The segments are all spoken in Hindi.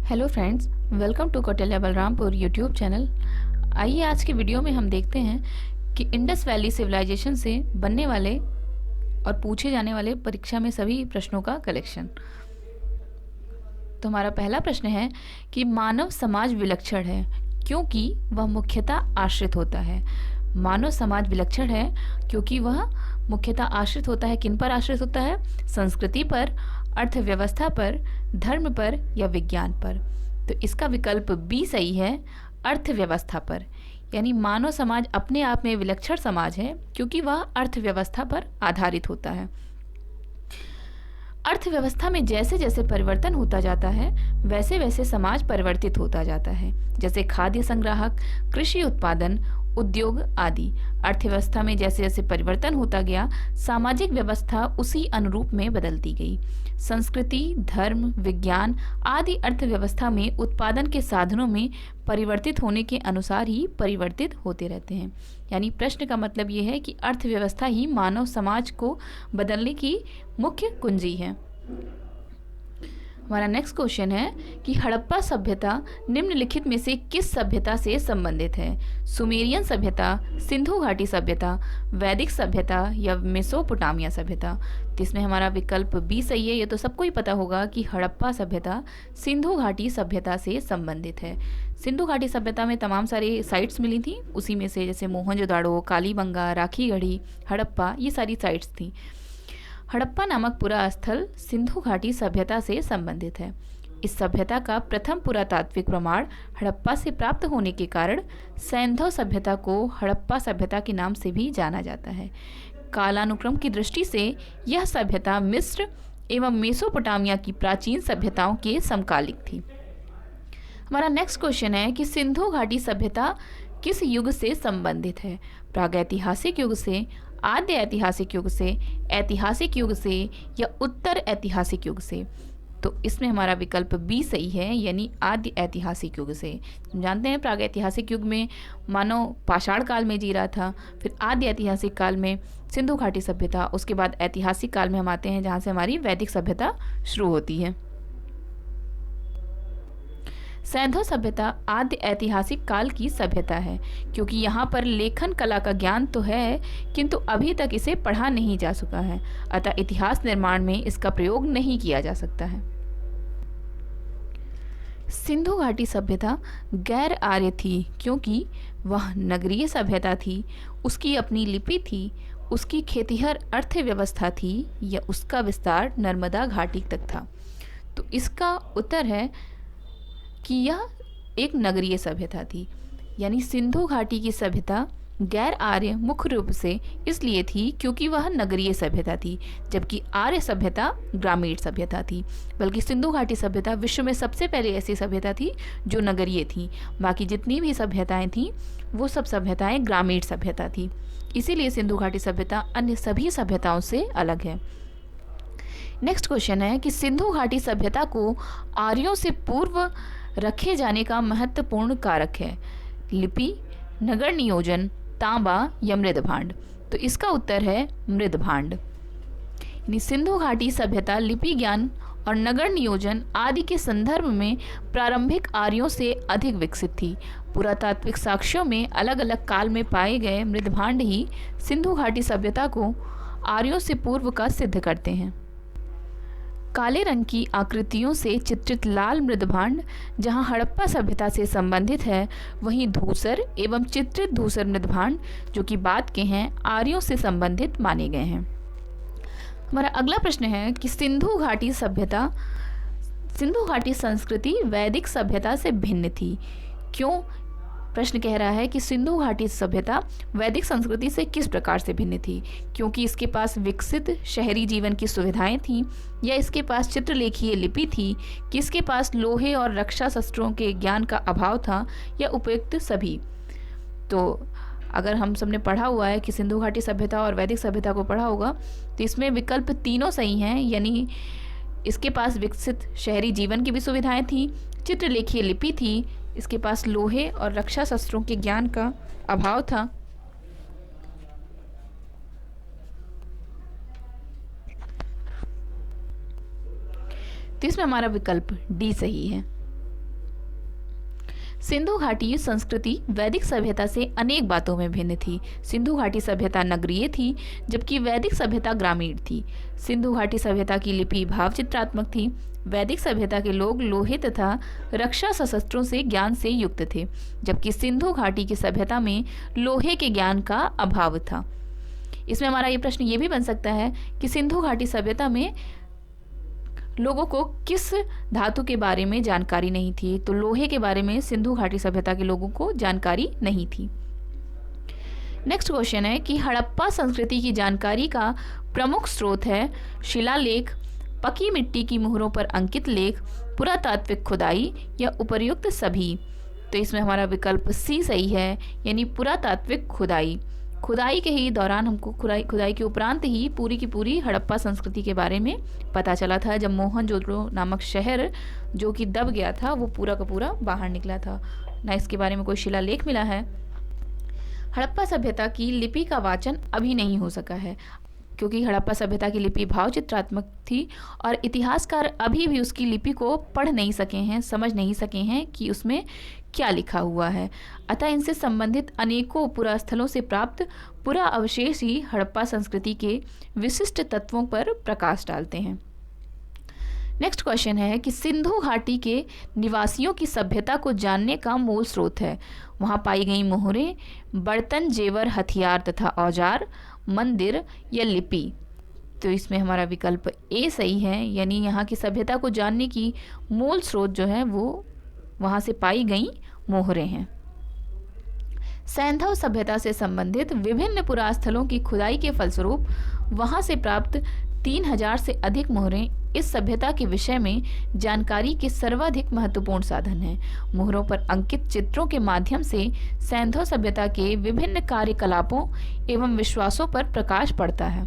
Hello friends, welcome to Kautilya Balrampur YouTube channel. आइए आज की वीडियो में हम देखते हैं कि इंडस वैली सिविलाइजेशन से बनने वाले और पूछे जाने वाले परीक्षा में सभी प्रश्नों का कलेक्शन। तो हमारा पहला प्रश्न है कि मानव समाज विलक्षण है क्योंकि वह मुख्यतः आश्रित होता है। मानव समाज विलक्षण है क्योंकि वह मुख्यतः आश्रित होता है। किन पर आश्रित होता है? संस्कृति पर, अर्थव्यवस्था पर, धर्म पर या विज्ञान पर। तो इसका विकल्प बी सही है, अर्थव्यवस्था पर। यानी मानव समाज अपने आप में विलक्षण समाज है क्योंकि वह अर्थव्यवस्था पर आधारित होता है। अर्थव्यवस्था में जैसे जैसे परिवर्तन होता जाता है वैसे वैसे समाज परिवर्तित होता जाता है, जैसे खाद्य संग्राहक, कृषि उत्पादन, उद्योग आदि। अर्थव्यवस्था में जैसे जैसे परिवर्तन होता गया, सामाजिक व्यवस्था उसी अनुरूप में बदलती गई। संस्कृति, धर्म, विज्ञान आदि अर्थव्यवस्था में उत्पादन के साधनों में परिवर्तित होने के अनुसार ही परिवर्तित होते रहते हैं। यानी प्रश्न का मतलब ये है कि अर्थव्यवस्था ही मानव समाज को बदलने की मुख्य कुंजी है। हमारा नेक्स्ट क्वेश्चन है कि हड़प्पा सभ्यता निम्नलिखित में से किस सभ्यता से संबंधित है? सुमेरियन सभ्यता, सिंधु घाटी सभ्यता, वैदिक सभ्यता या मेसोपोटामिया सभ्यता। तो इसमें हमारा विकल्प बी सही है। ये तो सबको ही पता होगा कि हड़प्पा सभ्यता सिंधु घाटी सभ्यता से संबंधित है। सिंधु घाटी सभ्यता में तमाम सारी साइट्स मिली थी, उसी में से जैसे मोहनजोदाड़ो, कालीबंगा, राखीगढ़ी, हड़प्पा, ये सारी साइट्स थी। हड़प्पा नामक पुरा स्थल सिंधु घाटी सभ्यता से संबंधित है। इस सभ्यता का प्रथम पुरातात्विक प्रमाण हड़प्पा से प्राप्त होने के कारण सैंधव सभ्यता को हड़प्पा सभ्यता के नाम से भी जाना जाता है। कालानुक्रम की दृष्टि से यह सभ्यता मिस्र एवं मेसोपोटामिया की प्राचीन सभ्यताओं के समकालिक थी। हमारा नेक्स्ट क्वेश्चन है कि सिंधु घाटी सभ्यता किस युग से संबंधित है? प्रागैतिहासिक युग से, आद्य ऐतिहासिक युग से, ऐतिहासिक युग से या उत्तर ऐतिहासिक युग से। तो इसमें हमारा विकल्प बी सही है, यानी आद्य ऐतिहासिक युग से। हम जानते हैं प्रागैतिहासिक युग में मानव पाषाण काल में जी रहा था, फिर आद्य ऐतिहासिक काल में सिंधु घाटी सभ्यता, उसके बाद ऐतिहासिक काल में हम आते हैं जहाँ से हमारी वैदिक सभ्यता शुरू होती है। सैंधव सभ्यता आद्य ऐतिहासिक काल की सभ्यता है क्योंकि यहाँ पर लेखन कला का ज्ञान तो है किंतु अभी तक इसे पढ़ा नहीं जा सका है, अतः इतिहास निर्माण में इसका प्रयोग नहीं किया जा सकता है। सिंधु घाटी सभ्यता गैर आर्य थी क्योंकि वह नगरीय सभ्यता थी, उसकी अपनी लिपि थी, उसकी खेतिहर अर्थव्यवस्था थी या उसका विस्तार नर्मदा घाटी तक था। तो इसका उत्तर है कि यह एक नगरीय सभ्यता थी। यानी सिंधु घाटी की सभ्यता गैर आर्य मुख्य रूप से इसलिए थी क्योंकि वह नगरीय सभ्यता थी, जबकि आर्य सभ्यता ग्रामीण सभ्यता थी। बल्कि सिंधु घाटी सभ्यता विश्व में सबसे पहले ऐसी सभ्यता थी जो नगरीय थी। बाकी जितनी भी सभ्यताएं थीं वो सब सभ्यताएं ग्रामीण सभ्यता थी। इसीलिए सिंधु घाटी सभ्यता अन्य सभी सभ्यताओं से अलग है। नेक्स्ट क्वेश्चन है कि सिंधु घाटी सभ्यता को आर्यों से पूर्व रखे जाने का महत्वपूर्ण कारक है? लिपि, नगर नियोजन, तांबा या मृदभांड। तो इसका उत्तर है मृदभांड। यानी सिंधु घाटी सभ्यता लिपि ज्ञान और नगर नियोजन आदि के संदर्भ में प्रारंभिक आर्यों से अधिक विकसित थी। पुरातात्विक साक्ष्यों में अलग अलग काल में पाए गए मृदभांड ही सिंधु घाटी सभ्यता को आर्यों से पूर्व का सिद्ध करते हैं। काले रंग की आकृतियों से चित्रित लाल मृदभांड जहां हड़प्पा सभ्यता से संबंधित है, वहीं धूसर एवं चित्रित धूसर मृदभांड जो कि बाद के हैं आर्यों से संबंधित माने गए हैं। हमारा अगला प्रश्न है कि सिंधु घाटी संस्कृति वैदिक सभ्यता से भिन्न थी। क्यों? प्रश्न कह रहा है कि सिंधु घाटी सभ्यता वैदिक संस्कृति से किस प्रकार से भिन्न थी? क्योंकि इसके पास विकसित शहरी जीवन की सुविधाएं थीं, या इसके पास चित्रलेखीय लिपि थी, कि इसके पास लोहे और रक्षा शस्त्रों के ज्ञान का अभाव था, या उपयुक्त सभी। तो अगर हम सबने पढ़ा हुआ है कि सिंधु घाटी सभ्यता और वैदिक सभ्यता को पढ़ा होगा, तो इसमें विकल्प तीनों सही हैं। यानी इसके पास विकसित शहरी जीवन की भी सुविधाएं थी, चित्रलेखीय लिपि थी, इसके पास लोहे और रक्षा शस्त्रों के ज्ञान का अभाव था। तो इसमें हमारा विकल्प डी सही है। सिंधु घाटी संस्कृति वैदिक सभ्यता से अनेक बातों में भिन्न थी। सिंधु घाटी सभ्यता नगरीय थी, जबकि वैदिक सभ्यता ग्रामीण थी। सिंधु घाटी सभ्यता की लिपि भावचित्रात्मक थी। वैदिक सभ्यता के लोग लोहे तथा रक्षा शस्त्रों से ज्ञान से युक्त थे, जबकि सिंधु घाटी की सभ्यता में लोहे के ज्ञान का अभाव था। इसमें हमारा ये प्रश्न ये भी बन सकता है कि सिंधु घाटी सभ्यता में लोगों को किस धातु के बारे में जानकारी नहीं थी, तो लोहे के बारे में सिंधु घाटी सभ्यता के लोगों को जानकारी नहीं थी। नेक्स्ट क्वेश्चन है कि हड़प्पा संस्कृति की जानकारी का प्रमुख स्रोत है शिलालेख, पकी मिट्टी की मुहरों पर अंकित लेख, पुरातात्विक खुदाई या उपर्युक्त सभी। तो इसमें हमारा विकल्प सी सही है, यानी पुरातात्विक खुदाई। खुदाई के ही दौरान हमको खुदाई के उपरांत ही पूरी की पूरी हड़प्पा संस्कृति के बारे में पता चला था, जब मोहनजोदड़ो नामक शहर जो कि दब गया था वो पूरा का पूरा बाहर निकला था। ना इसके बारे में कोई शिलालेख मिला है। हड़प्पा सभ्यता की लिपि का वाचन अभी नहीं हो सका है, क्योंकि हड़प्पा सभ्यता की लिपि भावचित्रात्मक थी और इतिहासकार अभी भी उसकी लिपि को पढ़ नहीं सके हैं, समझ नहीं सके हैं कि उसमें क्या लिखा हुआ है। अतः इनसे संबंधित अनेकों पुरास्थलों से प्राप्त पुरा अवशेष ही हड़प्पा संस्कृति के विशिष्ट तत्वों पर प्रकाश डालते हैं। नेक्स्ट क्वेश्चन है कि सिंधु घाटी के निवासियों की सभ्यता को जानने का मूल स्रोत है। वहाँ पाई गई मोहरें, बर्तन, जेवर, हथियार तथा औजार, मंदिर या लिपि। तो इसमें हमारा विकल्प ए सही है, यानी यहाँ की सभ्यता को जानने की मूल स्रोत जो है वो वहाँ से पाई गई मोहरें हैं। सैंधव सभ्यता से संबंधित विभिन्न पुरास्थलों की खुदाई के फलस्वरूप वहाँ से प्राप्त 3000 से अधिक मोहरें इस सभ्यता के विषय में जानकारी के सर्वाधिक महत्वपूर्ण साधन हैं। मोहरों पर अंकित चित्रों के माध्यम से सैंधव सभ्यता के विभिन्न कार्यकलापों एवं विश्वासों पर प्रकाश पड़ता है।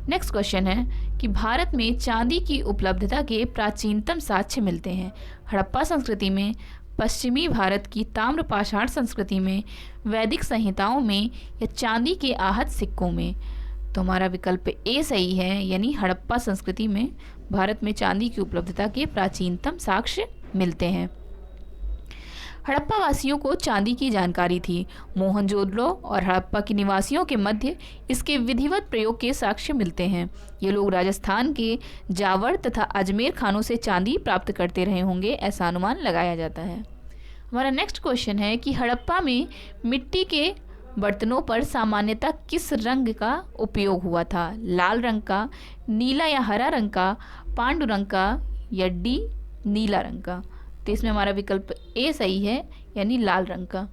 नेक्स्ट क्वेश्चन है कि भारत में चांदी की उपलब्धता के प्राचीनतम साक्ष्य मिलते हैं। हड़प्पा संस्कृति में, पश्चिमी भारत की ताम्रपाषाण संस्कृति में, वैदिक संहिताओं में या चांदी के आहत सिक्कों में। तो हमारा विकल्प ए सही है, यानी हड़प्पा संस्कृति में भारत में चांदी की उपलब्धता के प्राचीनतम साक्ष्य मिलते हैं। हड़प्पा वासियों को चांदी की जानकारी थी। मोहनजोदड़ो और हड़प्पा के निवासियों के मध्य इसके विधिवत प्रयोग के साक्ष्य मिलते हैं। ये लोग राजस्थान के जावर तथा अजमेर खानों से चांदी प्राप्त करते रहे होंगे, ऐसा अनुमान लगाया जाता है। हमारा नेक्स्ट क्वेश्चन है कि हड़प्पा में मिट्टी के बर्तनों पर सामान्यतः किस रंग का उपयोग हुआ था? लाल रंग का, नीला या हरा रंग का, पांडु रंग का या डी नीला रंग का। तो इसमें हमारा विकल्प ए सही है, यानी लाल रंग का।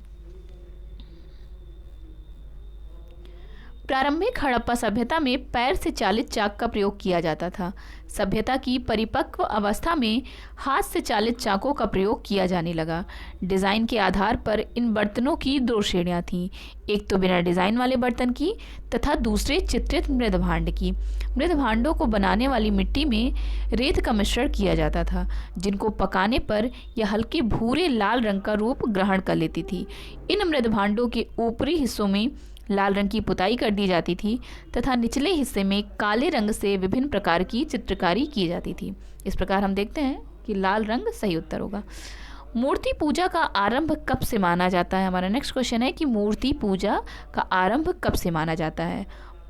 प्रारंभिक हड़प्पा सभ्यता में पैर से चालित चाक का प्रयोग किया जाता था। सभ्यता की परिपक्व अवस्था में हाथ से चालित चाकों का प्रयोग किया जाने लगा। डिज़ाइन के आधार पर इन बर्तनों की दो श्रेणियां थीं, एक तो बिना डिज़ाइन वाले बर्तन की तथा दूसरे चित्रित मृदभांड की। मृदभांडों को बनाने वाली मिट्टी में रेत का मिश्रण किया जाता था, जिनको पकाने पर यह हल्के भूरे लाल रंग का रूप ग्रहण कर लेती थी। इन मृदभांडों के ऊपरी हिस्सों में लाल रंग की पुताई कर दी जाती थी तथा निचले हिस्से में काले रंग से विभिन्न प्रकार की चित्रकारी की जाती थी। इस प्रकार हम देखते हैं कि लाल रंग सही उत्तर होगा। मूर्ति पूजा का आरंभ कब से माना जाता है? हमारा नेक्स्ट क्वेश्चन है कि मूर्ति पूजा का आरंभ कब से माना जाता है?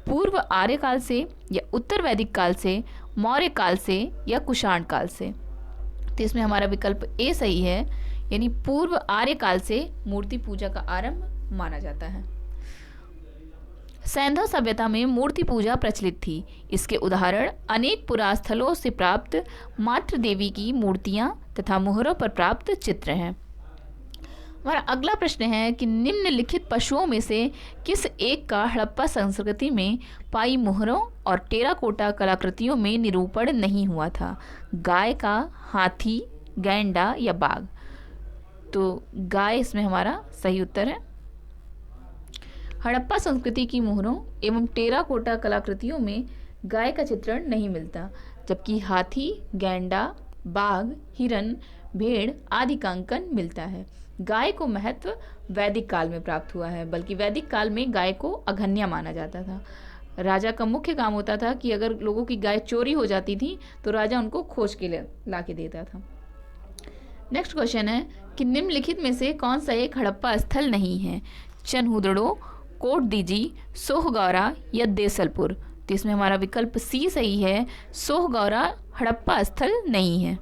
पूर्व आर्य काल से या उत्तर वैदिक काल से, मौर्य काल से या कुषाण काल से? तो इसमें हमारा विकल्प ए सही है, यानी पूर्व आर्य काल से मूर्ति पूजा का आरंभ माना जाता है। सैंधव सभ्यता में मूर्ति पूजा प्रचलित थी। इसके उदाहरण अनेक पुरास्थलों से प्राप्त मातृ देवी की मूर्तियां तथा मोहरों पर प्राप्त चित्र हैं। हमारा अगला प्रश्न है कि निम्नलिखित पशुओं में से किस एक का हड़प्पा संस्कृति में पाई मोहरों और टेराकोटा कलाकृतियों में निरूपण नहीं हुआ था? गाय का, हाथी, गैंडा या बाघ? तो गाय इसमें हमारा सही उत्तर है। हड़प्पा संस्कृति की मोहरों एवं टेराकोटा कलाकृतियों में गाय का चित्रण नहीं मिलता, जबकि हाथी, गैंडा, बाघ, हिरन, भेड़ आदि का अंकन मिलता है। गाय को महत्व वैदिक काल में प्राप्त हुआ है, बल्कि वैदिक काल में गाय को अघन्या माना जाता था। राजा का मुख्य काम होता था कि अगर लोगों की गाय चोरी हो जाती थी तो राजा उनको खोज के ला के देता था। नेक्स्ट क्वेश्चन है कि निम्नलिखित में से कौन सा एक हड़प्पा स्थल नहीं है? चनहुदड़ो, कोटदीजी, सोहगौरा या देसलपुर। तो इसमें हमारा विकल्प सी सही है, सोहगौरा हड़प्पा स्थल नहीं है।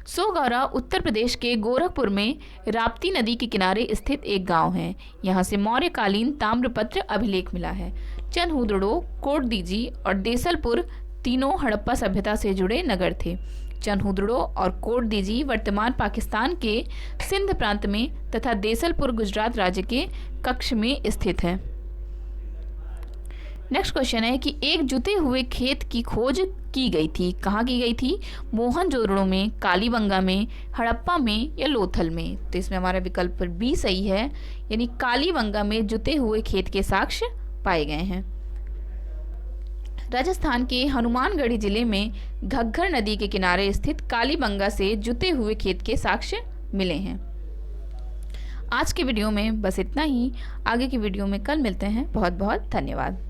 सोहगौरा उत्तर प्रदेश के गोरखपुर में राप्ती नदी के किनारे स्थित एक गांव है। यहाँ से मौर्यकालीन ताम्रपत्र अभिलेख मिला है। चनहुदड़ो, कोटदीजी और देसलपुर तीनों हड़प्पा सभ्यता से जुड़े नगर थे। चनहुदड़ो और कोटदीजी वर्तमान पाकिस्तान के सिंध प्रांत में तथा देसलपुर गुजरात राज्य के कच्छ में स्थित है। नेक्स्ट क्वेश्चन है कि एक जुते हुए खेत की खोज की गई थी। कहाँ की गई थी? मोहनजोदड़ो में, कालीबंगा में, हड़प्पा में या लोथल में। तो इसमें हमारा विकल्प बी सही है, यानी कालीबंगा में जुते हुए खेत के साक्ष्य पाए गए हैं। राजस्थान के हनुमानगढ़ी जिले में घग्गर नदी के किनारे स्थित कालीबंगा से जुते हुए खेत के साक्ष्य मिले हैं। आज के वीडियो में बस इतना ही। आगे की वीडियो में कल मिलते हैं। बहुत बहुत धन्यवाद।